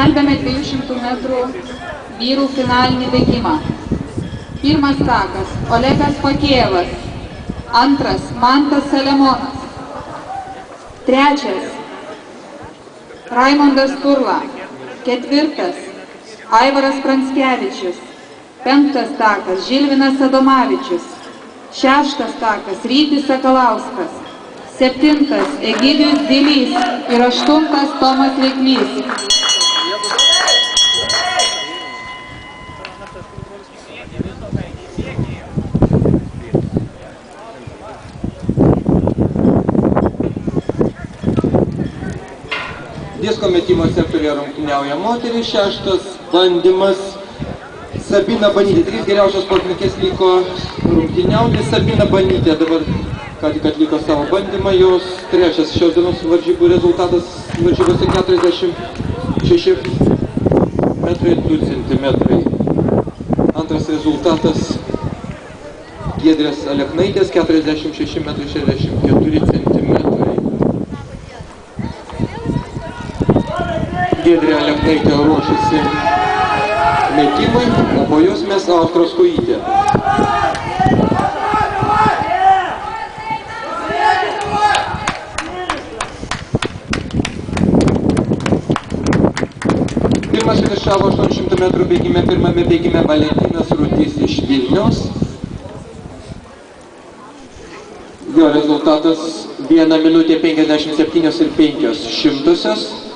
Skelbiame 200 metrų vyrų finalinį bėgimą. Pirmas takas – Olegas Pakėvas. Antras – Mantas Saliamonas. Trečias – Raimondas Turla. Ketvirtas – Aivaras Pranskevičius. Penktas takas – Žilvinas Adomavičius. Šeštas takas – Rytis Sakalauskas. Septintas – Egidijus Dilys ir aštuntas – Tomas Veiklys. Disko metimo sektorėje rungtyniauja moteris. Šeštas bandymas Sabina Banytė. 3 geriausios sportininkės liko rungtyniauti. Sabina Banytė dabar ką tik atliko savo bandymą. Jos trečias šios dienos varžybų rezultatas varžybose 46 metrai 2 centimetrai. Antras rezultatas Giedrės Aleknaitės 46 metrai 64 centimetrai. Giedrė Aleknaitė ruošiasi metimui, o po jos mes Austros Kojytė. Pirmas finišavo 800 metrų bėgime, pirmame bėgime Valentinas Rudys iš Vilniaus. Jo rezultatas 1 minutė 57 ir 5 šimtosios.